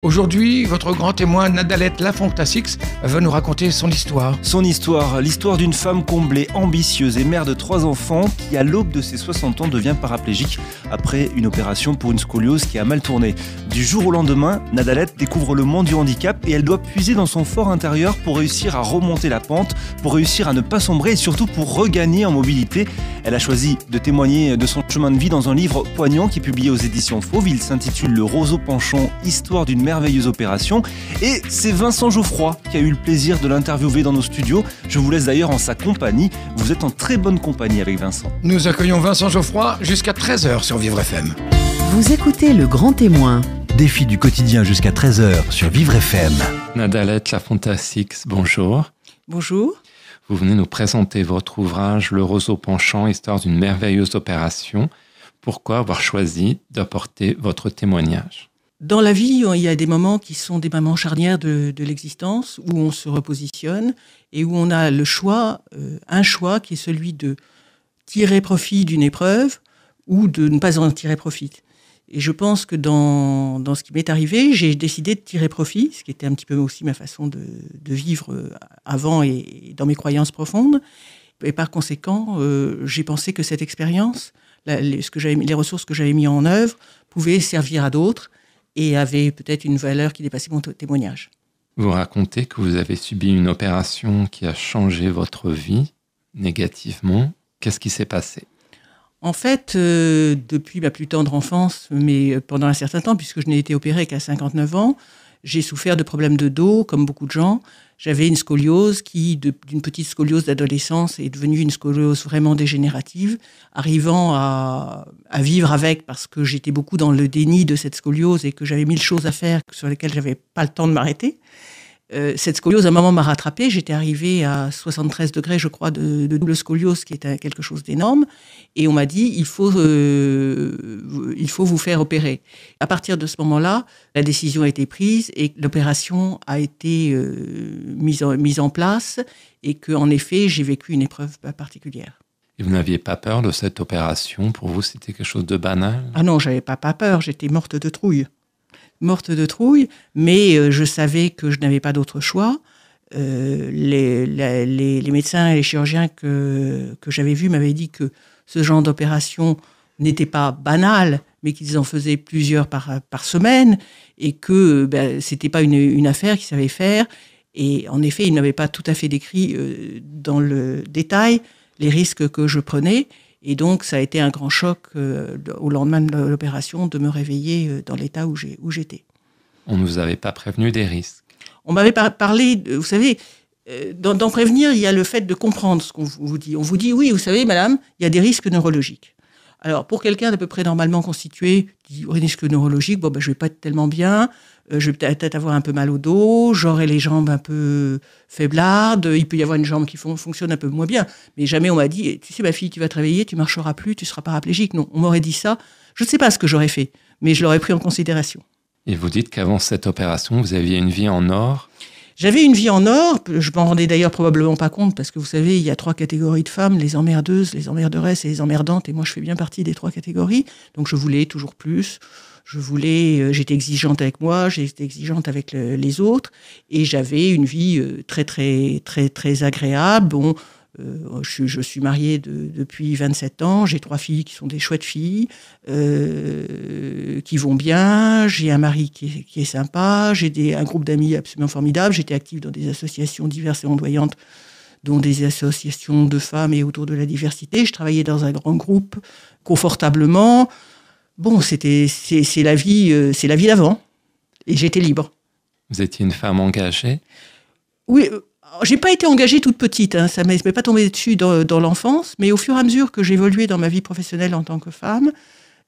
Aujourd'hui, votre grand témoin Nadalette Lafontasix va nous raconter son histoire. Son histoire, l'histoire d'une femme comblée, ambitieuse et mère de 3 enfants qui, à l'aube de ses 60 ans, devient paraplégique après une opération pour une scoliose qui a mal tourné. Du jour au lendemain, Nadalette découvre le monde du handicap et elle doit puiser dans son fort intérieur pour réussir à remonter la pente, pour réussir à ne pas sombrer et surtout pour regagner en mobilité. Elle a choisi de témoigner de son chemin de vie dans un livre poignant qui est publié aux éditions Fauve. Il s'intitule Le roseau penchant, histoire d'une merveilleuse opération. Et c'est Vincent Geoffroy qui a eu le plaisir de l'interviewer dans nos studios. Je vous laisse d'ailleurs en sa compagnie. Vous êtes en très bonne compagnie avec Vincent. Nous accueillons Vincent Geoffroy jusqu'à 13h sur Vivre FM. Vous écoutez Le Grand Témoin. Défi du quotidien jusqu'à 13h sur Vivre FM. Nadalette Lafontasix, bonjour. Bonjour. Vous venez nous présenter votre ouvrage Le roseau penchant, histoire d'une merveilleuse opération. Pourquoi avoir choisi d'apporter votre témoignage ? Dans la vie, il y a des moments qui sont des moments charnières de l'existence, où on se repositionne et où on a le choix, un choix qui est celui de tirer profit d'une épreuve ou de ne pas en tirer profit. Et je pense que dans ce qui m'est arrivé, j'ai décidé de tirer profit, ce qui était un petit peu aussi ma façon de vivre avant et dans mes croyances profondes. Et par conséquent, j'ai pensé que cette expérience, les ressources que j'avais mis en œuvre, pouvaient servir à d'autres et avaient peut-être une valeur qui dépassait mon témoignage. Vous racontez que vous avez subi une opération qui a changé votre vie négativement. Qu'est-ce qui s'est passé ? En fait, depuis ma plus tendre enfance, mais pendant un certain temps, puisque je n'ai été opérée qu'à 59 ans, j'ai souffert de problèmes de dos, comme beaucoup de gens. J'avais une scoliose qui, d'une petite scoliose d'adolescence, est devenue une scoliose vraiment dégénérative, arrivant à vivre avec, parce que j'étais beaucoup dans le déni de cette scoliose et que j'avais 1000 choses à faire sur lesquelles j'avais pas le temps de m'arrêter. Cette scoliose, à un moment, m'a rattrapée. J'étais arrivée à 73 degrés, je crois, de double scoliose, qui était quelque chose d'énorme. Et on m'a dit, il faut vous faire opérer. À partir de ce moment-là, la décision a été prise et l'opération a été mise en place. Et qu'en effet, j'ai vécu une épreuve particulière. Et vous n'aviez pas peur de cette opération ? Pour vous, c'était quelque chose de banal ? Ah non, j'avais pas peur. J'étais morte de trouille, mais je savais que je n'avais pas d'autre choix. Les médecins et les chirurgiens que j'avais vus m'avaient dit que ce genre d'opération n'était pas banal, mais qu'ils en faisaient plusieurs par semaine, et que c'était pas une affaire qu'ils savaient faire. Et en effet, ils n'avaient pas tout à fait décrit dans le détail les risques que je prenais. Et donc, ça a été un grand choc au lendemain de l'opération de me réveiller dans l'état où j'étais. On ne vous avait pas prévenu des risques ? On m'avait parlé, vous savez, d'en prévenir, il y a le fait de comprendre ce qu'on vous dit. On vous dit, oui, vous savez, madame, il y a des risques neurologiques. Alors, pour quelqu'un d'à peu près normalement constitué, qui dit, risque neurologique, je ne vais pas être tellement bien, je vais peut-être avoir un peu mal au dos, j'aurai les jambes un peu faiblardes, il peut y avoir une jambe qui fonctionne un peu moins bien. Mais jamais on m'a dit, tu sais ma fille, tu vas te réveiller, tu marcheras plus, tu seras paraplégique. Non, on m'aurait dit ça. Je ne sais pas ce que j'aurais fait, mais je l'aurais pris en considération. Et vous dites qu'avant cette opération, vous aviez une vie en or ? J'avais une vie en or, je m'en rendais d'ailleurs probablement pas compte, parce que vous savez, il y a 3 catégories de femmes, les emmerdeuses, les emmerderesses et les emmerdantes, et moi je fais bien partie des 3 catégories, donc je voulais toujours plus, j'étais exigeante avec moi, j'étais exigeante avec les autres, et j'avais une vie très très très très agréable. Bon, je suis mariée depuis 27 ans, j'ai 3 filles qui sont des chouettes filles, qui vont bien, j'ai un mari qui est sympa, j'ai un groupe d'amis absolument formidable, j'étais active dans des associations diverses et ondoyantes, dont des associations de femmes et autour de la diversité, je travaillais dans un grand groupe confortablement. Bon, c'est la vie d'avant, et j'étais libre. Vous étiez une femme engagée ? Oui, j'ai pas été engagée toute petite, hein, ça m'est pas tombé dessus dans l'enfance, mais au fur et à mesure que j'évoluais dans ma vie professionnelle en tant que femme,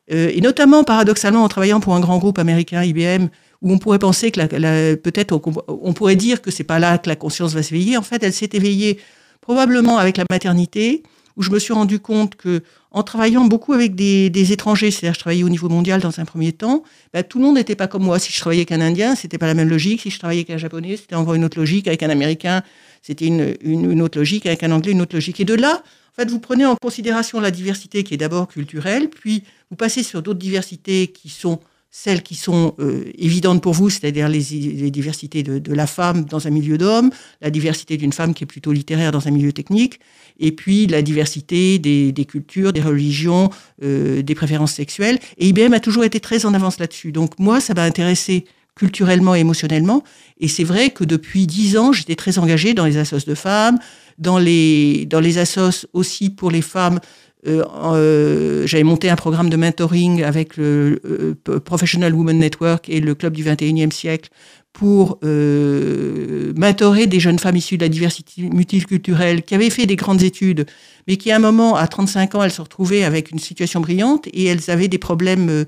et notamment paradoxalement en travaillant pour un grand groupe américain, IBM, où on pourrait penser que peut-être on pourrait dire que c'est pas là que la conscience va s'éveiller. En fait, elle s'est éveillée probablement avec la maternité, où je me suis rendu compte que en travaillant beaucoup avec des étrangers, c'est-à-dire je travaillais au niveau mondial dans un premier temps, tout le monde n'était pas comme moi. Si je travaillais avec un Indien, c'était pas la même logique. Si je travaillais avec un Japonais, c'était encore une autre logique. Avec un Américain, c'était une autre logique. Avec un Anglais, une autre logique. Et de là, en fait, vous prenez en considération la diversité qui est d'abord culturelle, puis vous passez sur d'autres diversités qui sont celles qui sont évidentes pour vous, c'est-à-dire les diversités de la femme dans un milieu d'hommes, la diversité d'une femme qui est plutôt littéraire dans un milieu technique, et puis la diversité des cultures, des religions, des préférences sexuelles. Et IBM a toujours été très en avance là-dessus. Donc moi, ça m'a intéressé culturellement et émotionnellement. Et c'est vrai que depuis 10 ans, j'étais très engagée dans les assos de femmes, dans les assos aussi pour les femmes. J'avais monté un programme de mentoring avec le Professional Women Network et le Club du 21e siècle pour mentorer des jeunes femmes issues de la diversité multiculturelle qui avaient fait des grandes études, mais qui à un moment, à 35 ans, elles se retrouvaient avec une situation brillante et elles avaient des problèmes,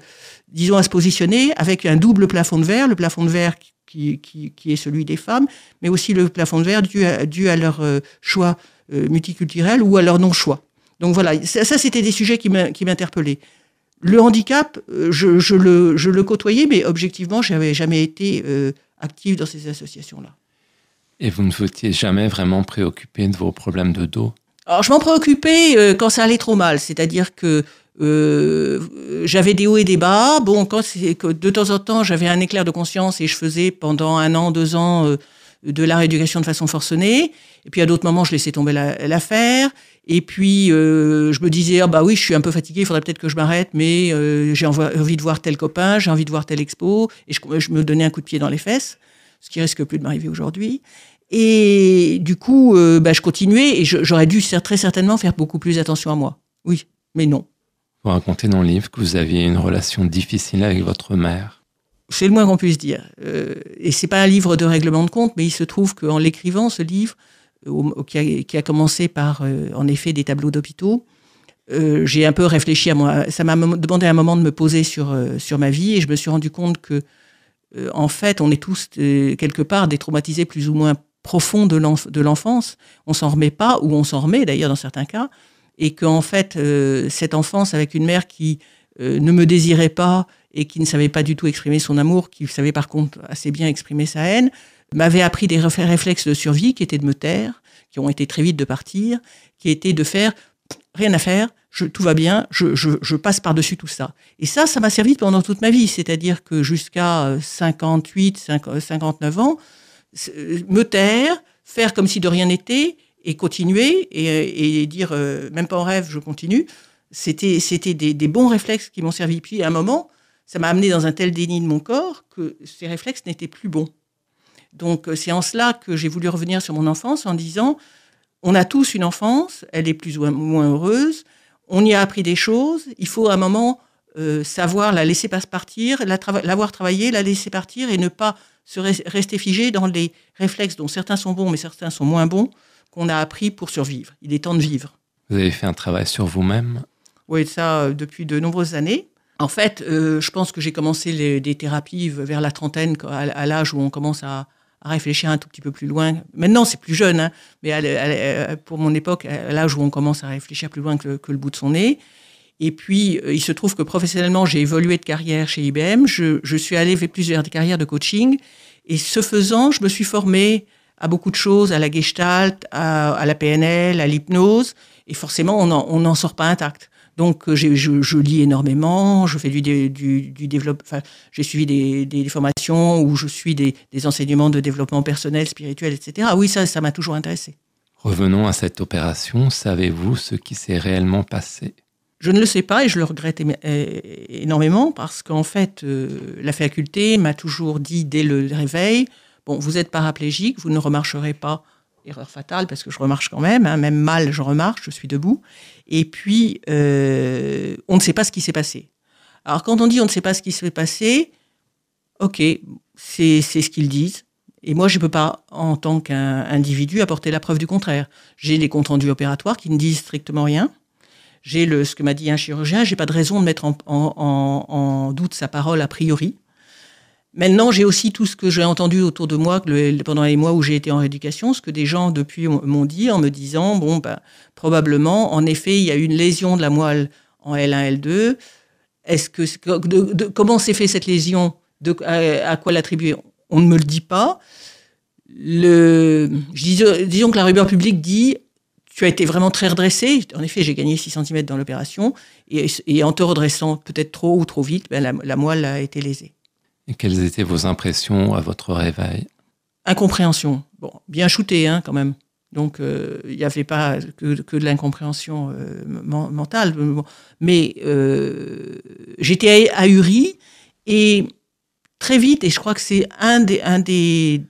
disons, à se positionner avec un double plafond de verre, le plafond de verre qui est celui des femmes, mais aussi le plafond de verre dû à leur choix multiculturel ou à leur non-choix. Donc voilà, ça c'était des sujets qui m'interpellaient. Le handicap, je le côtoyais, mais objectivement, je n'avais jamais été active dans ces associations-là. Et vous ne vous étiez jamais vraiment préoccupé de vos problèmes de dos? Alors, je m'en préoccupais quand ça allait trop mal, c'est-à-dire que j'avais des hauts et des bas. Bon, de temps en temps, j'avais un éclair de conscience et je faisais pendant 1 an, 2 ans de la rééducation de façon forcenée. Et puis à d'autres moments, je laissais tomber l'affaire. Et puis je me disais, ah bah oui, je suis un peu fatiguée, il faudrait peut-être que je m'arrête, mais j'ai envie de voir tel copain, j'ai envie de voir telle expo. Et je me donnais un coup de pied dans les fesses, ce qui risque plus de m'arriver aujourd'hui. Et du coup, je continuais et j'aurais dû très certainement faire beaucoup plus attention à moi. Oui, mais non. Vous racontez dans le livre que vous aviez une relation difficile avec votre mère. C'est le moins qu'on puisse dire. Et c'est pas un livre de règlement de compte, mais il se trouve qu'en l'écrivant, ce livre, qui a commencé par, en effet, des tableaux d'hôpitaux, j'ai un peu réfléchi à moi. Ça m'a demandé un moment de me poser sur ma vie et je me suis rendu compte que, en fait, on est tous, quelque part, détraumatisés plus ou moins profonds de l'enfance. On s'en remet pas, ou on s'en remet d'ailleurs dans certains cas, et qu'en fait, cette enfance avec une mère qui ne me désirait pas et qui ne savait pas du tout exprimer son amour, qui savait par contre assez bien exprimer sa haine, m'avait appris des réflexes de survie qui étaient de me taire, qui ont été très vite de partir, qui étaient de faire rien à faire, tout va bien, je passe par-dessus tout ça. Et ça m'a servi pendant toute ma vie, c'est-à-dire que jusqu'à 58, 59 ans, me taire, faire comme si de rien n'était, et continuer, et dire, même pas en rêve, je continue, c'était des bons réflexes qui m'ont servi. Puis à un moment, ça m'a amené dans un tel déni de mon corps que ces réflexes n'étaient plus bons. Donc c'est en cela que j'ai voulu revenir sur mon enfance en disant, on a tous une enfance, elle est plus ou moins heureuse, on y a appris des choses, il faut à un moment savoir la laisser partir, l'avoir travaillée, la laisser partir et ne pas rester figé dans les réflexes dont certains sont bons mais certains sont moins bons, qu'on a appris pour survivre. Il est temps de vivre. Vous avez fait un travail sur vous-même? Oui, ça depuis de nombreuses années. En fait, je pense que j'ai commencé des thérapies vers la trentaine, à l'âge où on commence à réfléchir un tout petit peu plus loin. Maintenant, c'est plus jeune, hein, mais pour mon époque, à l'âge où on commence à réfléchir plus loin que le bout de son nez. Et puis, il se trouve que professionnellement, j'ai évolué de carrière chez IBM. Je suis allée vers plusieurs carrières de coaching. Et ce faisant, je me suis formée à beaucoup de choses, à la gestalt, à la PNL, à l'hypnose. Et forcément, on n'en sort pas intact. Donc, je lis énormément, je fais du développement, enfin, j'ai suivi des formations où je suis des enseignements de développement personnel, spirituel, etc. Ah oui, ça m'a toujours intéressé. Revenons à cette opération. Savez-vous ce qui s'est réellement passé? Je ne le sais pas et je le regrette énormément parce qu'en fait, la faculté m'a toujours dit dès le réveil, bon, vous êtes paraplégique, vous ne remarcherez pas. Erreur fatale, parce que je remarche quand même, hein, même mal, je remarche, je suis debout. Et puis, on ne sait pas ce qui s'est passé. Alors, quand on dit on ne sait pas ce qui s'est passé, ok, c'est ce qu'ils disent. Et moi, je ne peux pas, en tant qu'individu, apporter la preuve du contraire. J'ai les comptes rendus opératoires qui ne disent strictement rien. J'ai ce que m'a dit un chirurgien, je n'ai pas de raison de mettre en doute sa parole a priori. Maintenant, j'ai aussi tout ce que j'ai entendu autour de moi pendant les mois où j'ai été en rééducation, ce que des gens depuis m'ont dit en me disant, bon, probablement, en effet, il y a eu une lésion de la moelle en L1, L2. Comment s'est fait cette lésion? À quoi l'attribuer? On ne me le dit pas. Disons que la rumeur publique dit, tu as été vraiment très redressé. En effet, j'ai gagné 6 cm dans l'opération. Et en te redressant peut-être trop ou trop vite, la moelle a été lésée. Et quelles étaient vos impressions à votre réveil? Incompréhension. Bon, bien shooté quand même. Donc, il n'y avait pas que de l'incompréhension mentale. Mais j'étais ahurie et très vite, et je crois que c'est un des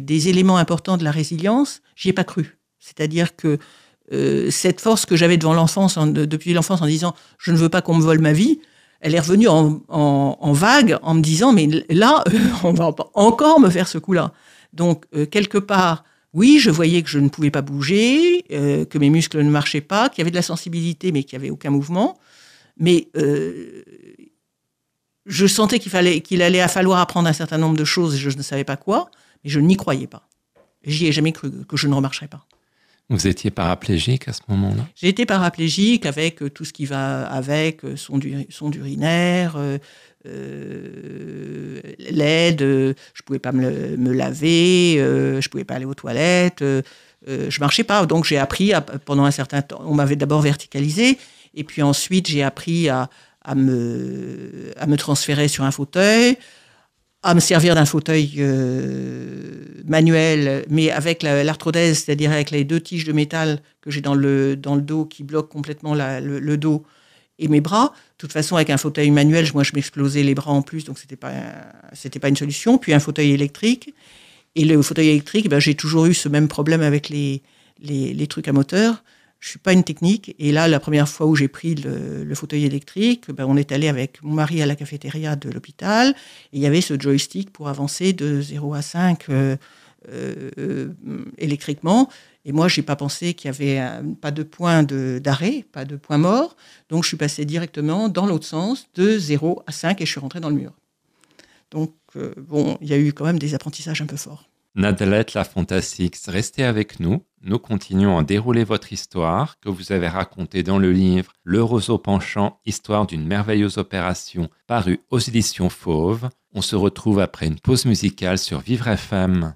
éléments importants de la résilience, j'y ai pas cru. C'est-à-dire que cette force que j'avais devant l'enfance, depuis l'enfance, en disant « je ne veux pas qu'on me vole ma vie », elle est revenue en vague en me disant « mais là, on va encore me faire ce coup-là ». Donc, quelque part, oui, je voyais que je ne pouvais pas bouger, que mes muscles ne marchaient pas, qu'il y avait de la sensibilité, mais qu'il n'y avait aucun mouvement. Mais je sentais qu'il allait falloir apprendre un certain nombre de choses et je ne savais pas quoi, mais je n'y croyais pas. J'y ai jamais cru que je ne remarcherais pas. Vous étiez paraplégique à ce moment-là? J'ai été paraplégique avec tout ce qui va avec, sonde urinaire, l'aide, je pouvais pas me laver, je pouvais pas aller aux toilettes, je marchais pas. Donc j'ai appris pendant un certain temps. On m'avait d'abord verticalisé et puis ensuite j'ai appris à me transférer sur un fauteuil, à me servir d'un fauteuil manuel, mais avec l'arthrodèse, c'est-à-dire avec les 2 tiges de métal que j'ai dans le dos qui bloquent complètement le dos et mes bras. De toute façon, avec un fauteuil manuel, moi, je m'explosais les bras en plus, donc c'était pas une solution. Puis un fauteuil électrique. Et le fauteuil électrique, j'ai toujours eu ce même problème avec les trucs à moteur. Je suis pas une technique. Et là, la première fois où j'ai pris le fauteuil électrique, on est allé avec mon mari à la cafétéria de l'hôpital. Et il y avait ce joystick pour avancer de 0 à 5 électriquement. Et moi, j'ai pas pensé qu'il y avait pas de point d'arrêt, pas de point mort. Donc, je suis passée directement dans l'autre sens, de 0 à 5, et je suis rentrée dans le mur. Donc, il y a eu quand même des apprentissages un peu forts. Nadalette Lafontassix, restez avec nous. Nous continuons à dérouler votre histoire que vous avez racontée dans le livre Le roseau penchant, histoire d'une merveilleuse opération, paru aux éditions Fauve. On se retrouve après une pause musicale sur Vivre FM.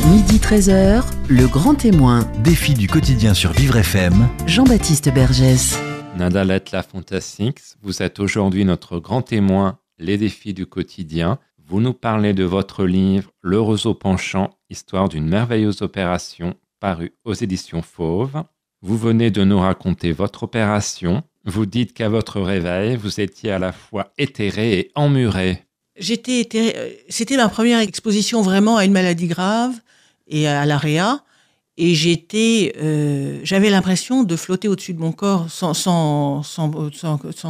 Midi 13h, le grand témoin. Défi du quotidien sur Vivre FM. Jean-Baptiste Bergès. Nadalette Lafontassix, vous êtes aujourd'hui notre grand témoin, les défis du quotidien. Vous nous parlez de votre livre Le roseau penchant, histoire d'une merveilleuse opération, paru aux éditions Fauve. Vous venez de nous raconter votre opération. Vous dites qu'à votre réveil, vous étiez à la fois éthéré et emmuré. J'étais éthérée. C'était ma première exposition vraiment à une maladie grave et à l'AREA. Et j'avais l'impression de flotter au-dessus de mon corps sans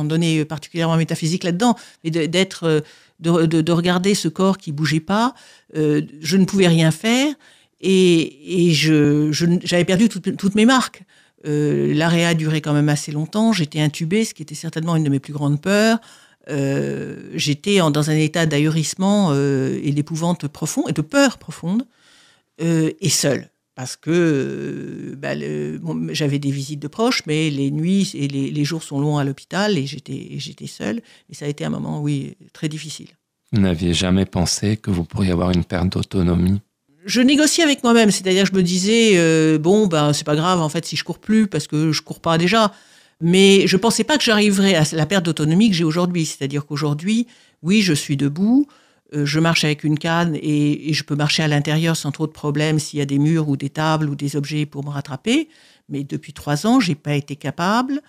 donner particulièrement métaphysique là-dedans, mais de regarder ce corps qui bougeait pas. Je ne pouvais rien faire et j'avais perdu toutes mes marques. L'AREA a duré quand même assez longtemps. J'étais intubée, ce qui était certainement une de mes plus grandes peurs. J'étais dans un état d'ahurissement et d'épouvante profonde et de peur profonde et seule. Parce que j'avais des visites de proches, mais les nuits et les jours sont longs à l'hôpital et j'étais seule. Et ça a été un moment, oui, très difficile. Vous n'aviez jamais pensé que vous pourriez avoir une perte d'autonomie? Je négociais avec moi-même, c'est-à-dire que je me disais, c'est pas grave en fait si je cours plus, parce que je cours pas déjà. Mais je pensais pas que j'arriverais à la perte d'autonomie que j'ai aujourd'hui. C'est-à-dire qu'aujourd'hui, oui, je suis debout, je marche avec une canne et je peux marcher à l'intérieur sans trop de problèmes s'il y a des murs ou des tables ou des objets pour me rattraper. Mais depuis 3 ans, j'ai pas été capable,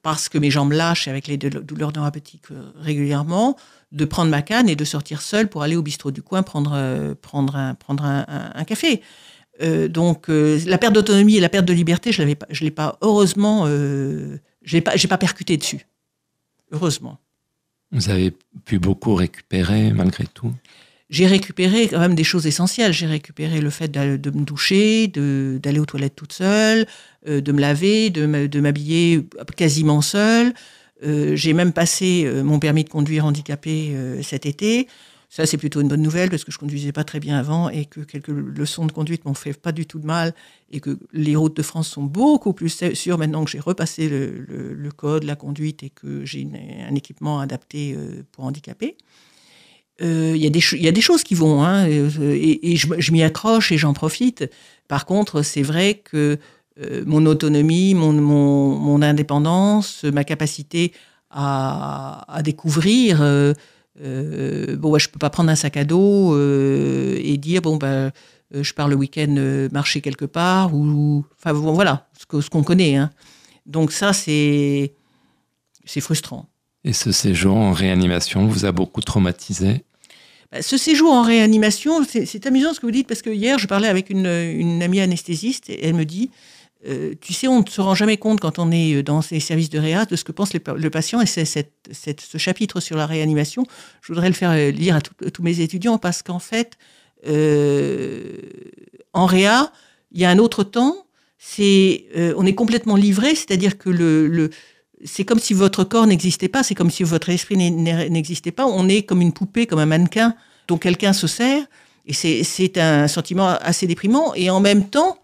parce que mes jambes lâchent avec les douleurs neuropathiques régulièrement, de prendre ma canne et de sortir seule pour aller au bistrot du coin prendre un café. Donc la perte d'autonomie et la perte de liberté, je l'ai pas heureusement, j'ai pas percuté dessus. Heureusement. Vous avez pu beaucoup récupérer malgré tout? J'ai récupéré quand même des choses essentielles. J'ai récupéré le fait de me doucher, d'aller aux toilettes toute seule, de me laver, de m'habiller quasiment seule. J'ai même passé mon permis de conduire handicapé cet été. Ça, c'est plutôt une bonne nouvelle parce que je conduisais pas très bien avant et que quelques leçons de conduite m'ont fait pas du tout de mal et que les routes de France sont beaucoup plus sûres maintenant que j'ai repassé le code, la conduite et que j'ai un équipement adapté pour handicapés. Il y a des choses qui vont, et je m'y accroche et j'en profite. Par contre, c'est vrai que mon autonomie, mon indépendance, ma capacité à découvrir. Je peux pas prendre un sac à dos et dire je pars le week-end marcher quelque part voilà ce qu'on connaît. Hein. Donc ça c'est frustrant. Et ce séjour en réanimation vous a beaucoup traumatisé? Ce séjour en réanimation, c'est amusant ce que vous dites, parce que hier, je parlais avec une amie anesthésiste et elle me dit tu sais, on ne se rend jamais compte quand on est dans ces services de réa de ce que pense le patient. Et c'est ce chapitre sur la réanimation, je voudrais le faire lire à tous mes étudiants, parce qu'en fait, en réa, il y a un autre temps, on est complètement livré, c'est-à-dire que c'est comme si votre corps n'existait pas, c'est comme si votre esprit n'existait pas. On est comme une poupée, comme un mannequin dont quelqu'un se sert. Et c'est un sentiment assez déprimant. Et en même temps,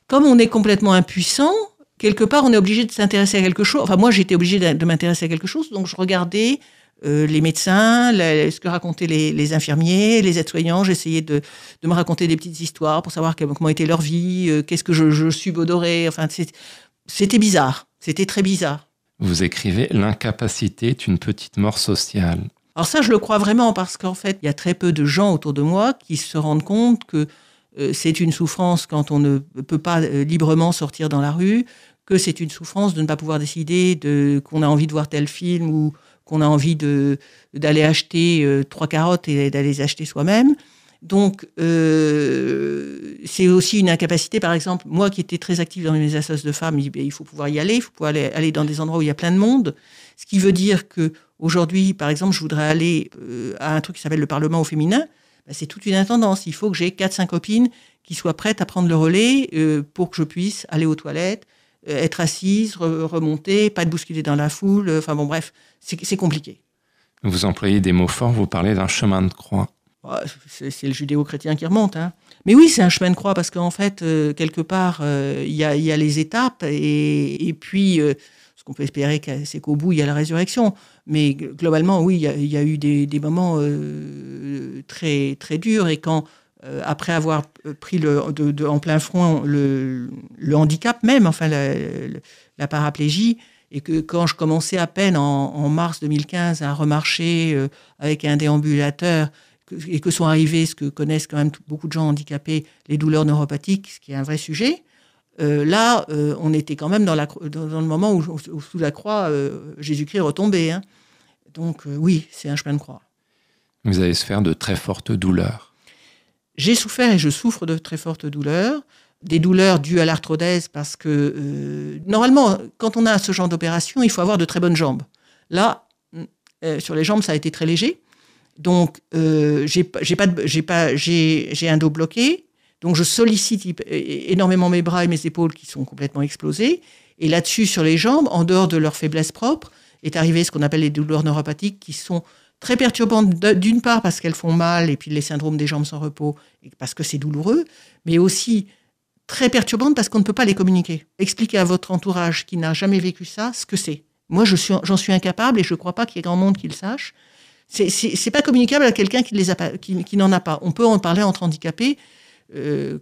comme on est complètement impuissant, quelque part, on est obligé de s'intéresser à quelque chose. Enfin, moi, j'étais obligée de m'intéresser à quelque chose. Donc, je regardais les médecins, ce que racontaient les infirmiers, les aides-soignants. J'essayais de me raconter des petites histoires pour savoir comment était leur vie, qu'est-ce que je subodorais. Enfin, c'était bizarre. C'était très bizarre. Vous écrivez « L'incapacité est une petite mort sociale ». Alors ça, je le crois vraiment, parce qu'en fait, il y a très peu de gens autour de moi qui se rendent compte que c'est une souffrance quand on ne peut pas librement sortir dans la rue, que c'est une souffrance de ne pas pouvoir décider qu'on a envie de voir tel film ou qu'on a envie d'aller acheter 3 carottes et d'aller les acheter soi-même. Donc, c'est aussi une incapacité. Par exemple, moi qui étais très active dans mes associations de femmes, il faut pouvoir y aller, il faut pouvoir aller dans des endroits où il y a plein de monde. Ce qui veut dire qu'aujourd'hui, par exemple, je voudrais aller à un truc qui s'appelle le Parlement au féminin. C'est toute une intendance. Il faut que j'ai 4-5 copines qui soient prêtes à prendre le relais pour que je puisse aller aux toilettes, être assise, remonter, pas être bousculée dans la foule. Enfin bon, bref, c'est compliqué. Vous employez des mots forts, vous parlez d'un chemin de croix. C'est le judéo-chrétien qui remonte. Hein. Mais oui, c'est un chemin de croix, parce qu'en fait, quelque part, il y a les étapes, et puis, ce qu'on peut espérer, c'est qu'au bout, il y a la résurrection. Mais globalement, oui, il y a eu des moments très, très durs, et quand, après avoir pris en plein front le handicap même, enfin la paraplégie, et que quand je commençais à peine en mars 2015 à remarcher avec un déambulateur, et que sont arrivées ce que connaissent quand même beaucoup de gens handicapés, les douleurs neuropathiques, ce qui est un vrai sujet, là, on était quand même dans le moment où sous la croix, Jésus-Christ est retombé. Hein. Donc oui, c'est un chemin de croix. Vous avez souffert de très fortes douleurs. J'ai souffert et je souffre de très fortes douleurs. Des douleurs dues à l'arthrodèse, parce que normalement, quand on a ce genre d'opération, il faut avoir de très bonnes jambes. Là, sur les jambes, ça a été très léger. Donc, j'ai un dos bloqué, donc je sollicite énormément mes bras et mes épaules qui sont complètement explosés. Et là-dessus, sur les jambes, en dehors de leur faiblesse propre, est arrivé ce qu'on appelle les douleurs neuropathiques, qui sont très perturbantes, d'une part parce qu'elles font mal, et puis les syndromes des jambes sans repos, et parce que c'est douloureux, mais aussi très perturbantes parce qu'on ne peut pas les communiquer. Expliquez à votre entourage qui n'a jamais vécu ça ce que c'est. Moi, j'en suis incapable, et je ne crois pas qu'il y ait grand monde qui le sache. C'est pas communicable à quelqu'un qui n'en a pas. On peut en parler entre handicapés.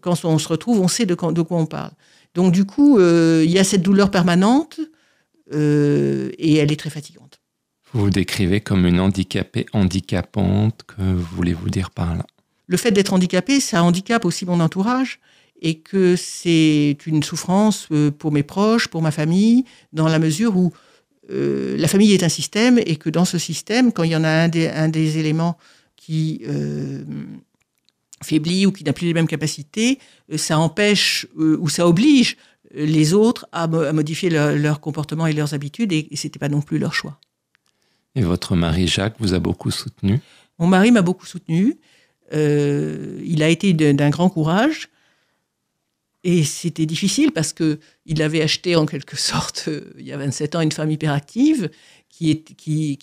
Quand on se retrouve, on sait de quoi on parle. Donc du coup, il y a cette douleur permanente et elle est très fatigante. Vous vous décrivez comme une handicapée handicapante. Que voulez-vous dire par là? Le fait d'être handicapé, ça handicape aussi mon entourage, et que c'est une souffrance pour mes proches, pour ma famille, dans la mesure où la famille est un système, et que dans ce système, quand il y en a un des éléments qui faiblit ou qui n'a plus les mêmes capacités, ça empêche ou ça oblige les autres à modifier leur comportement et leurs habitudes, et ce n'était pas non plus leur choix. Et votre mari Jacques vous a beaucoup soutenu? Mon mari m'a beaucoup soutenu. Il a été d'un grand courage. Et c'était difficile parce qu'il avait acheté en quelque sorte, il y a 27 ans, une femme hyperactive qui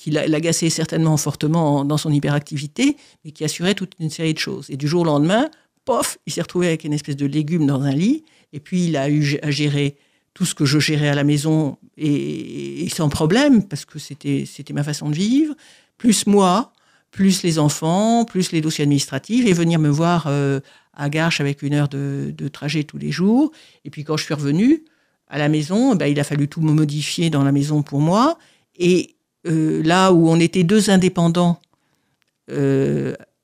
l'agaçait certainement fortement dans son hyperactivité, mais qui assurait toute une série de choses. Et du jour au lendemain, pof, il s'est retrouvé avec une espèce de légume dans un lit, et puis il a eu à gérer tout ce que je gérais à la maison, et sans problème, parce que c'était ma façon de vivre, plus moi, plus les enfants, plus les dossiers administratifs, et venir me voir à Garches avec 1 heure de trajet tous les jours. Et puis quand je suis revenue à la maison, il a fallu tout me modifier dans la maison pour moi. Et là où on était 2 indépendants,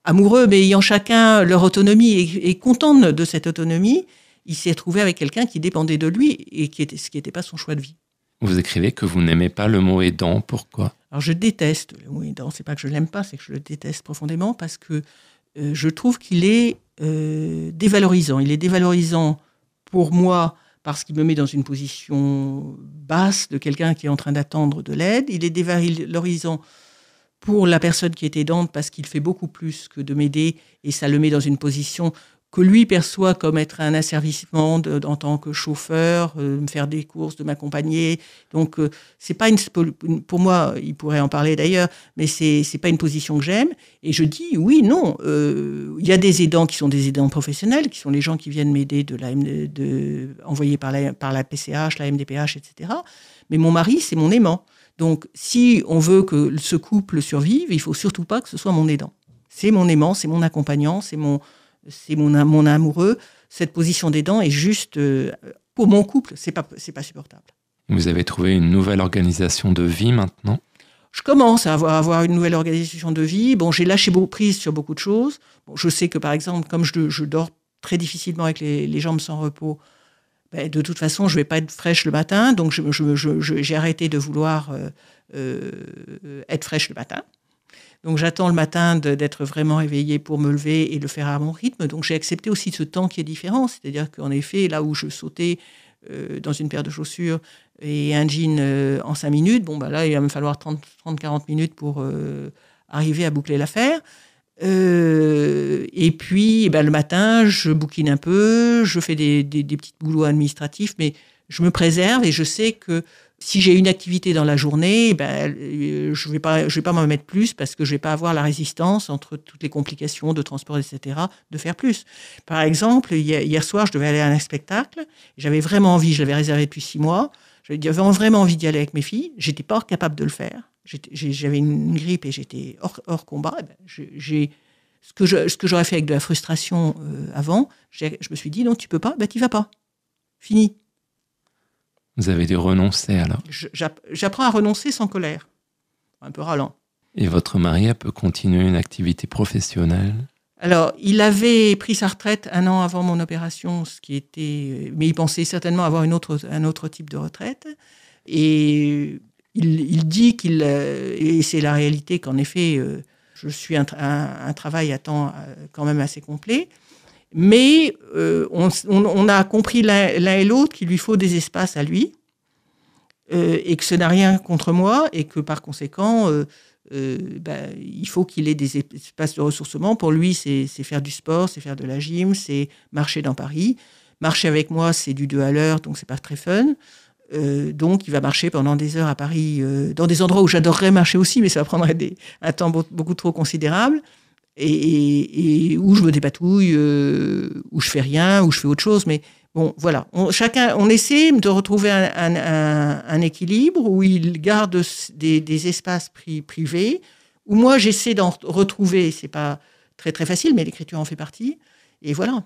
amoureux, mais ayant chacun leur autonomie et contents de cette autonomie, il s'est retrouvé avec quelqu'un qui dépendait de lui et ce qui n'était pas son choix de vie. Vous écrivez que vous n'aimez pas le mot aidant. Pourquoi ? Alors je déteste le mot aidant. C'est pas que je l'aime pas, c'est que je le déteste profondément parce que je trouve qu'il est dévalorisant. Il est dévalorisant pour moi parce qu'il me met dans une position basse de quelqu'un qui est en train d'attendre de l'aide. Il est dévalorisant pour la personne qui est aidante parce qu'il fait beaucoup plus que de m'aider et ça le met dans une position que lui perçoit comme être un asservissement en tant que chauffeur, me faire des courses, de m'accompagner. Donc, c'est pas pour moi, il pourrait en parler d'ailleurs, mais c'est pas une position que j'aime. Et je dis oui, non. Il y a des aidants qui sont des aidants professionnels, qui sont les gens qui viennent m'aider envoyés par la PCH, la MDPH, etc. Mais mon mari, c'est mon aimant. Donc, si on veut que ce couple survive, il faut surtout pas que ce soit mon aidant. C'est mon aimant, c'est mon accompagnant, c'est mon amoureux. Cette position d'aidant est juste, pour mon couple, c'est pas supportable. Vous avez trouvé une nouvelle organisation de vie maintenant ? Je commence à avoir une nouvelle organisation de vie. Bon, j'ai lâché prise sur beaucoup de choses. Bon, je sais que, par exemple, comme je dors très difficilement avec les jambes sans repos, de toute façon, je ne vais pas être fraîche le matin. Donc, j'ai arrêté de vouloir être fraîche le matin. Donc, j'attends le matin d'être vraiment éveillée pour me lever et le faire à mon rythme. Donc, j'ai accepté aussi ce temps qui est différent. C'est-à-dire qu'en effet, là où je sautais dans une paire de chaussures et un jean en 5 minutes, là, il va me falloir 30-40 minutes pour arriver à boucler l'affaire. Et puis, le matin, je bouquine un peu, je fais des petits boulots administratifs, mais je me préserve et je sais que si j'ai une activité dans la journée, je vais pas m'en mettre plus parce que je vais pas avoir la résistance entre toutes les complications de transport, etc., de faire plus. Par exemple, hier soir, je devais aller à un spectacle. J'avais vraiment envie, je l'avais réservé depuis 6 mois. J'avais vraiment envie d'y aller avec mes filles. J'étais pas capable de le faire. J'avais une grippe et j'étais hors combat. Ce que j'aurais fait avec de la frustration avant, je me suis dit non, tu peux pas, t'y vas pas. Fini. Vous avez dû renoncer alors ? J'apprends à renoncer sans colère, un peu râlant. Et votre mari peut continuer une activité professionnelle ? Alors, il avait pris sa retraite 1 an avant mon opération, mais il pensait certainement avoir un autre type de retraite. Et il dit et c'est la réalité qu'en effet, je suis un travail à temps quand même assez complet. Mais on a compris l'un et l'autre qu'il lui faut des espaces à lui et que ce n'a rien contre moi et que par conséquent, il faut qu'il ait des espaces de ressourcement. Pour lui, c'est faire du sport, c'est faire de la gym, c'est marcher dans Paris. Marcher avec moi, c'est du 2 à l'heure, donc c'est pas très fun. Donc il va marcher pendant des heures à Paris, dans des endroits où j'adorerais marcher aussi, mais ça va prendre un temps beaucoup trop considérable. Et où je me dépatouille, où je fais rien, où je fais autre chose. Mais bon, voilà. On essaie de retrouver un équilibre où il garde des espaces privés, où moi j'essaie d'en retrouver. C'est pas très très facile, mais l'écriture en fait partie. Et voilà.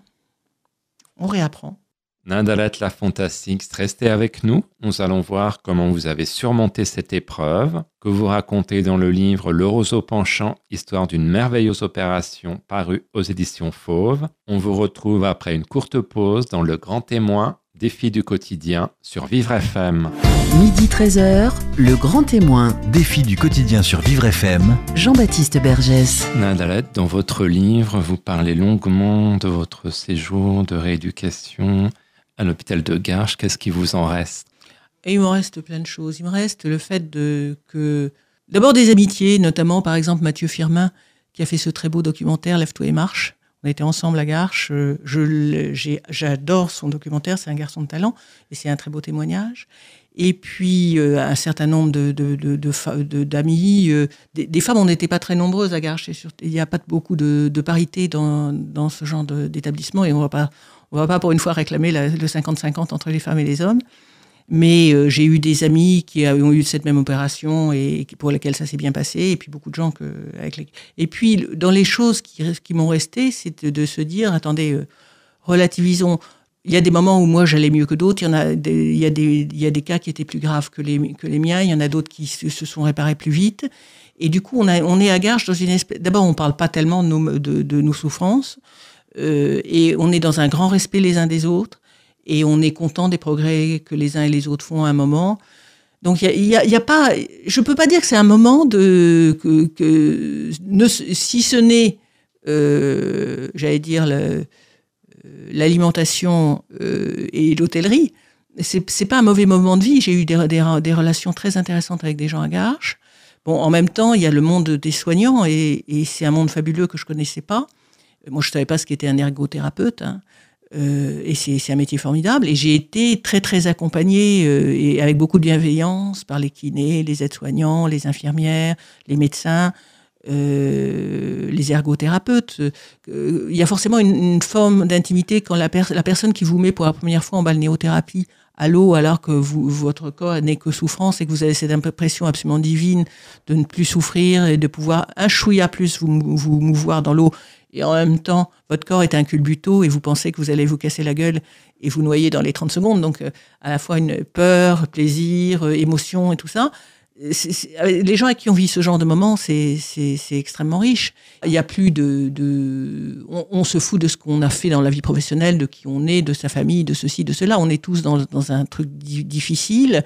On réapprend. Nadalette Lafontaine-Sixte, restez avec nous. Nous allons voir comment vous avez surmonté cette épreuve que vous racontez dans le livre Le roseau penchant, histoire d'une merveilleuse opération paru aux éditions Fauve. On vous retrouve après une courte pause dans Le Grand Témoin, défi du quotidien sur Vivre FM. Midi 13h, Le Grand Témoin. Défi du quotidien sur Vivre FM. Jean-Baptiste Bergès. Nadalette, dans votre livre, vous parlez longuement de votre séjour de rééducation à l'hôpital de Garches. Qu'est-ce qui vous en reste ? Et il m'en reste plein de choses. Il me reste le fait que... D'abord des amitiés, notamment par exemple Mathieu Firmin, qui a fait ce très beau documentaire « Lève-toi et marche ». On était ensemble à Garches. J'adore son documentaire, c'est un garçon de talent et c'est un très beau témoignage. Et puis un certain nombre d'amis, des femmes, on n'était pas très nombreuses à Garches. Il n'y a pas beaucoup de parité dans ce genre d'établissement et on va pas pour une fois réclamer le 50-50 entre les femmes et les hommes. Mais j'ai eu des amis qui ont eu cette même opération et pour lesquels ça s'est bien passé, et puis beaucoup de gens Et puis, dans les choses qui m'ont resté, c'est de se dire, attendez, relativisons. Il y a des moments où moi j'allais mieux que d'autres. Il y a des cas qui étaient plus graves que les miens. Il y en a d'autres qui se sont réparés plus vite. Et du coup, on est à Garches dans une espèce. D'abord, on parle pas tellement de nos souffrances, et on est dans un grand respect les uns des autres, et on est content des progrès que les uns et les autres font à un moment. Donc, il y a pas. Je peux pas dire que c'est un moment si ce n'est, j'allais dire l'alimentation et l'hôtellerie, c'est pas un mauvais moment de vie. J'ai eu des relations très intéressantes avec des gens à Garches. Bon, en même temps, il y a le monde des soignants et c'est un monde fabuleux que je connaissais pas. Moi, je savais pas ce qu'était un ergothérapeute, hein. Et c'est un métier formidable. Et j'ai été très très accompagnée et avec beaucoup de bienveillance par les kinés, les aides-soignants, les infirmières, les médecins. Les ergothérapeutes. Il y a forcément une forme d'intimité quand la personne qui vous met pour la première fois en balnéothérapie à l'eau, alors que votre corps n'est que souffrance et que vous avez cette impression absolument divine de ne plus souffrir et de pouvoir un chouïa plus vous mouvoir dans l'eau, et en même temps votre corps est un culbuto et vous pensez que vous allez vous casser la gueule et vous noyer dans les 30 secondes. Donc à la fois une peur, plaisir, émotion et tout ça. Les gens à qui on vit ce genre de moment, c'est extrêmement riche. Il y a plus on se fout de ce qu'on a fait dans la vie professionnelle, de qui on est, de sa famille, de ceci, de cela. On est tous dans un truc difficile.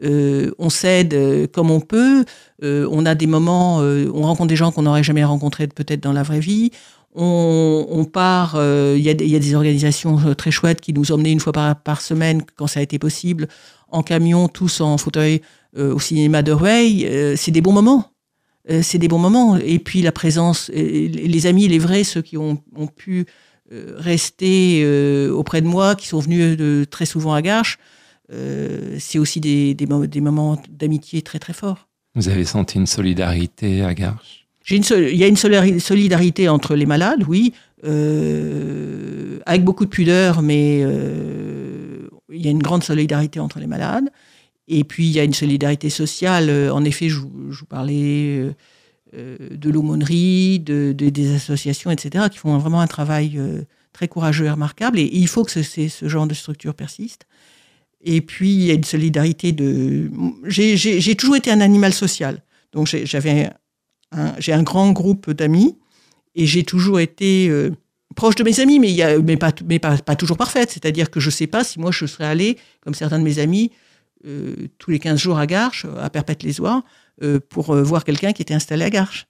On s'aide comme on peut. On a des moments, on rencontre des gens qu'on n'aurait jamais rencontrés peut-être dans la vraie vie. On part, il y a des organisations très chouettes qui nous emmenaient une fois par semaine, quand ça a été possible, en camion, tous en fauteuil, au cinéma de Rueil. C'est des bons moments. C'est des bons moments. Et puis la présence, les amis, les vrais, ceux qui ont pu rester auprès de moi, qui sont venus très souvent à Garches, c'est aussi des moments d'amitié très très forts. Vous avez senti une solidarité à Garches? Il y a une solidarité entre les malades, oui, avec beaucoup de pudeur, mais il y a une grande solidarité entre les malades. Et puis, il y a une solidarité sociale. En effet, je vous parlais de l'aumônerie, des associations, etc., qui font vraiment un travail très courageux et remarquable. Et il faut que ce genre de structure persiste. Et puis, il y a une solidarité J'ai toujours été un animal social. Donc, j'ai un grand groupe d'amis et j'ai toujours été proche de mes amis, mais pas toujours parfaite. C'est-à-dire que je ne sais pas si moi je serais allée, comme certains de mes amis, tous les 15 jours à Garches, à Perpète-les-Oies, pour voir quelqu'un qui était installé à Garches.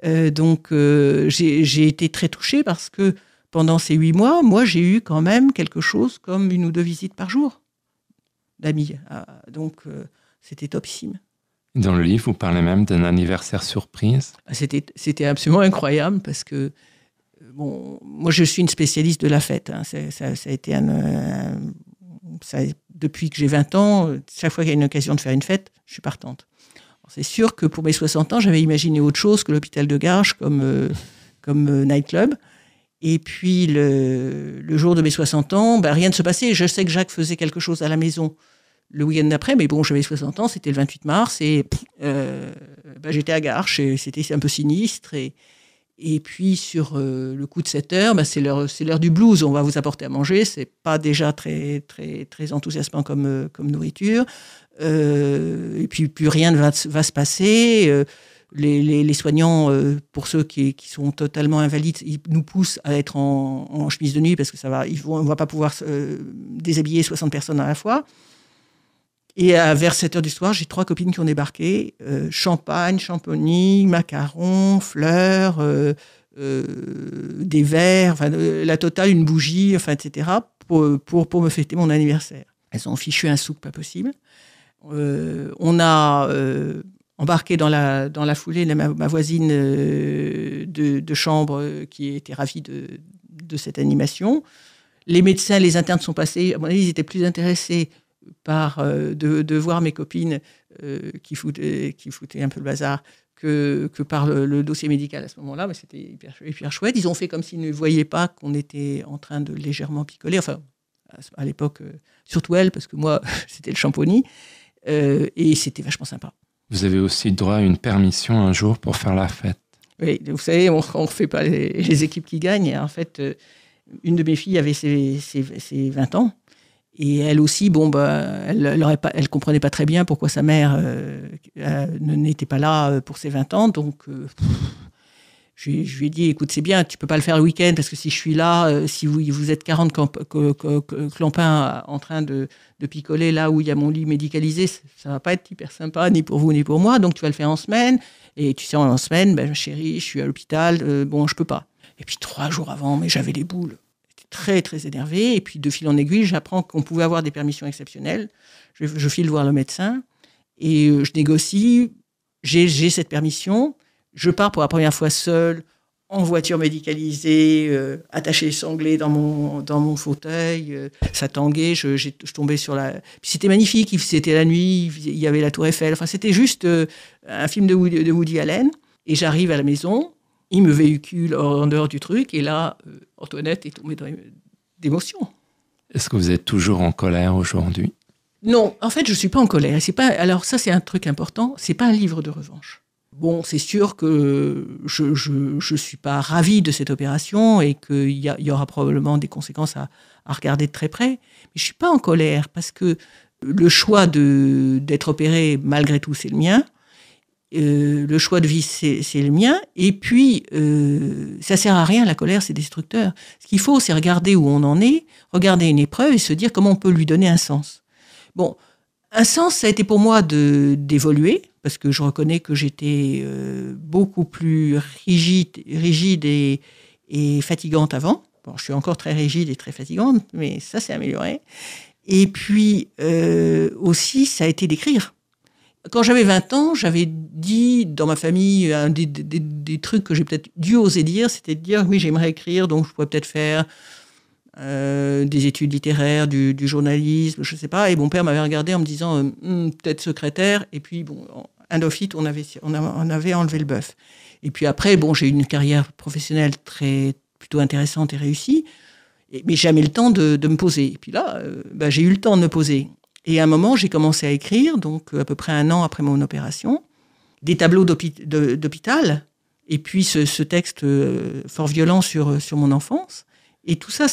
Donc j'ai été très touchée parce que pendant ces 8 mois, moi j'ai eu quand même quelque chose comme 1 ou 2 visites par jour d'amis. Donc c'était topissime. Dans le livre, vous parlez même d'un anniversaire surprise. C'était absolument incroyable parce que, moi je suis une spécialiste de la fête. Hein. Ça a été depuis que j'ai 20 ans, chaque fois qu'il y a une occasion de faire une fête, je suis partante. Alors, c'est sûr que pour mes 60 ans, j'avais imaginé autre chose que l'hôpital de Garches comme nightclub. Et puis le jour de mes 60 ans, rien ne se passait. Je sais que Jacques faisait quelque chose à la maison le week-end d'après, mais bon, j'avais 60 ans, c'était le 28 mars, et j'étais à Garches, et c'était un peu sinistre, et puis sur le coup de 7 heures, c'est l'heure du blues, on va vous apporter à manger, c'est pas déjà très, très, très enthousiasmant comme nourriture, et puis plus rien ne va se passer, les soignants, pour ceux qui sont totalement invalides, ils nous poussent à être en chemise de nuit, parce que on va pas pouvoir déshabiller 60 personnes à la fois. Et vers 7 heures du soir, j'ai 3 copines qui ont débarqué. Champagne, champomis, macarons, fleurs, des verres, la totale, une bougie, etc., pour me fêter mon anniversaire. Elles ont fichu un souk pas possible. On a embarqué dans la foulée ma voisine de chambre qui était ravie de cette animation. Les médecins, les internes sont passés. À mon avis, ils étaient plus intéressés par de voir mes copines qui foutaient un peu le bazar que par le dossier médical à ce moment-là, mais c'était hyper chouette. Ils ont fait comme s'ils ne voyaient pas qu'on était en train de légèrement picoler, enfin à l'époque, surtout elle, parce que moi, c'était le champonis. Et c'était vachement sympa. Vous avez aussi droit à une permission un jour pour faire la fête. Oui, vous savez, on ne refait pas les équipes qui gagnent. Et en fait, une de mes filles avait ses 20 ans. Et elle aussi, elle comprenait pas très bien pourquoi sa mère n'était pas là pour ses 20 ans. Donc, je lui ai dit, écoute, c'est bien, tu peux pas le faire le week-end, parce que si je suis là, si vous êtes 40 clampins en train de picoler là où il y a mon lit médicalisé, ça va pas être hyper sympa, ni pour vous, ni pour moi. Donc, tu vas le faire en semaine. Et tu sais, en semaine, chérie, je suis à l'hôpital, je peux pas. Et puis 3 jours avant, mais j'avais les boules. J'étais très, très énervée. Et puis de fil en aiguille, j'apprends qu'on pouvait avoir des permissions exceptionnelles. Je file voir le médecin et je négocie. J'ai cette permission. Je pars pour la première fois seule, en voiture médicalisée, attachée sanglée dans mon fauteuil. Ça tanguait, je tombais sur la... Puis c'était magnifique, c'était la nuit, il y avait la Tour Eiffel. Enfin, c'était juste un film de Woody Allen. Et j'arrive à la maison, il me véhicule en dehors du truc. Et là, Antoinette est tombée d'émotion. Est-ce que vous êtes toujours en colère aujourd'hui? Non, en fait, je ne suis pas en colère. Alors ça, c'est un truc important. Ce n'est pas un livre de revanche. Bon, c'est sûr que je suis pas ravie de cette opération et qu'il y aura probablement des conséquences à regarder de très près. Mais je suis pas en colère parce que le choix d'être opéré, malgré tout, c'est le mien. Le choix de vie, c'est le mien. Et puis, ça sert à rien, la colère, c'est destructeur. Ce qu'il faut, c'est regarder où on en est, regarder une épreuve et se dire comment on peut lui donner un sens. Bon, un sens, ça a été pour moi d'évoluer, parce que je reconnais que j'étais beaucoup plus rigide et fatigante avant. Bon, je suis encore très rigide et très fatigante, mais ça s'est amélioré. Et puis, aussi, ça a été d'écrire. Quand j'avais 20 ans, j'avais dit dans ma famille des trucs que j'ai peut-être dû oser dire, c'était de dire, oui, j'aimerais écrire, donc je pourrais peut-être faire... des études littéraires, du journalisme, je ne sais pas. Et mon père m'avait regardé en me disant peut-être secrétaire. Et puis, un office, on avait enlevé le bœuf. Et puis après, j'ai eu une carrière professionnelle plutôt intéressante et réussie, mais jamais le temps de me poser. Et puis là, j'ai eu le temps de me poser. Et à un moment, j'ai commencé à écrire, donc à peu près 1 an après mon opération, des tableaux d'hôpital, et puis ce texte fort violent sur mon enfance. Et tout ça,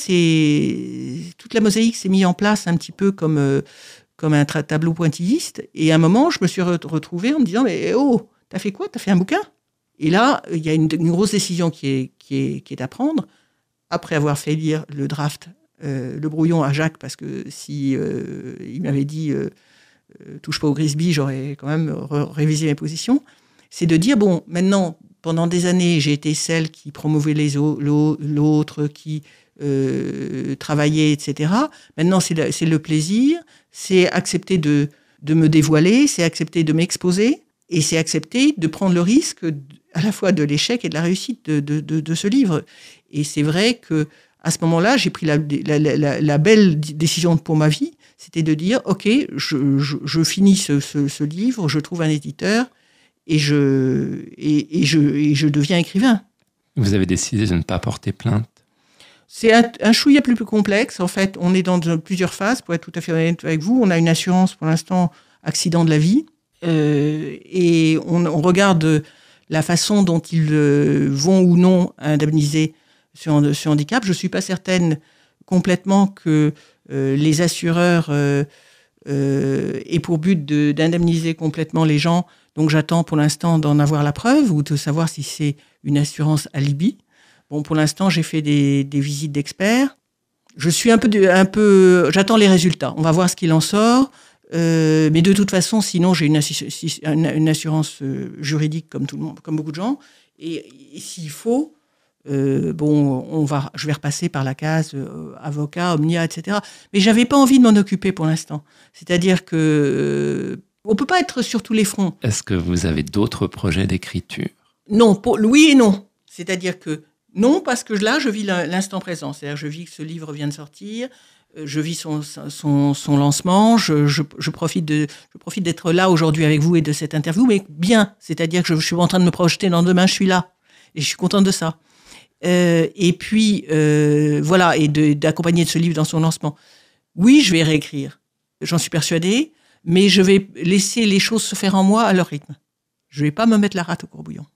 toute la mosaïque s'est mise en place un petit peu comme un tableau pointilliste. Et à un moment, je me suis retrouvée en me disant, mais oh, t'as fait quoi? T'as fait un bouquin? Et là, il y a une grosse décision qui est à prendre. Après avoir fait lire le draft, le brouillon à Jacques, parce que si il m'avait dit touche pas au Grisby, j'aurais quand même révisé mes positions. C'est de dire, maintenant, pendant des années, j'ai été celle qui promouvait l'autre, qui travaillait, etc. Maintenant, c'est le plaisir, c'est accepter de me dévoiler, c'est accepter de m'exposer, et c'est accepter de prendre le risque à la fois de l'échec et de la réussite de ce livre. Et c'est vrai que à ce moment-là, j'ai pris la belle décision pour ma vie, c'était de dire, OK, je finis ce livre, je trouve un éditeur, et je deviens écrivain. Vous avez décidé de ne pas porter plainte? C'est un chouïa plus complexe. En fait, on est dans plusieurs phases. Pour être tout à fait honnête avec vous, on a une assurance pour l'instant accident de la vie. Et on regarde la façon dont ils vont ou non indemniser ce handicap. Je ne suis pas certaine complètement que les assureurs aient pour but d'indemniser complètement les gens. Donc j'attends pour l'instant d'en avoir la preuve ou de savoir si c'est une assurance alibi. Pour l'instant, j'ai fait des visites d'experts. Je suis j'attends les résultats. On va voir ce qu'il en sort. Mais de toute façon, sinon, j'ai une assurance juridique comme tout le monde, comme beaucoup de gens. Et s'il faut, je vais repasser par la case avocat, Omnia, etc. Mais j'avais pas envie de m'en occuper pour l'instant. C'est-à-dire que on peut pas être sur tous les fronts. Est-ce que vous avez d'autres projets d'écriture? Non, oui et non. C'est-à-dire que non, parce que là, je vis l'instant présent. C'est-à-dire, je vis que ce livre vient de sortir. Je vis son lancement, je profite d'être là aujourd'hui avec vous et de cette interview, mais bien, c'est-à-dire que je suis en train de me projeter dans demain, je suis là, et je suis contente de ça. Et puis, voilà, et d'accompagner ce livre dans son lancement. Oui, je vais réécrire. J'en suis persuadée, mais je vais laisser les choses se faire en moi à leur rythme. Je ne vais pas me mettre la rate au courbouillon.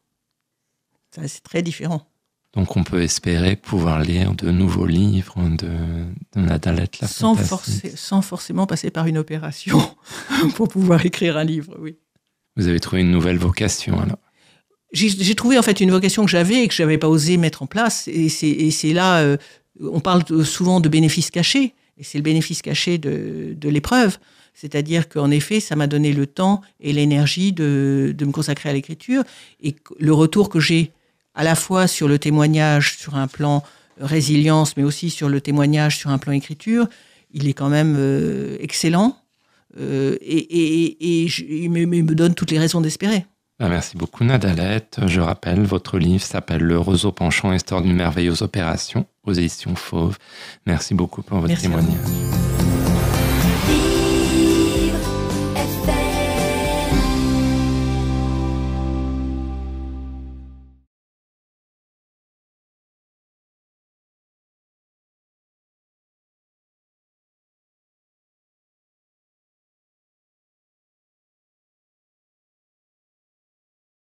Ça, c'est très différent. Donc on peut espérer pouvoir lire de nouveaux livres de Nadalette Lafontaine. Sans forcément passer par une opération pour pouvoir écrire un livre, oui. Vous avez trouvé une nouvelle vocation alors? J'ai trouvé en fait une vocation que j'avais et que je n'avais pas osé mettre en place. Et c'est là, on parle souvent de bénéfices cachés. Et c'est le bénéfice caché de l'épreuve. C'est-à-dire qu'en effet, ça m'a donné le temps et l'énergie de me consacrer à l'écriture. Et le retour que j'ai à la fois sur le témoignage, sur un plan résilience, mais aussi sur le témoignage, sur un plan écriture, il est quand même excellent. Il me donne toutes les raisons d'espérer. Merci beaucoup Nadalette. Je rappelle, votre livre s'appelle Le roseau penchant, histoire d'une merveilleuse opération, aux éditions Fauve. Merci beaucoup pour votre témoignage.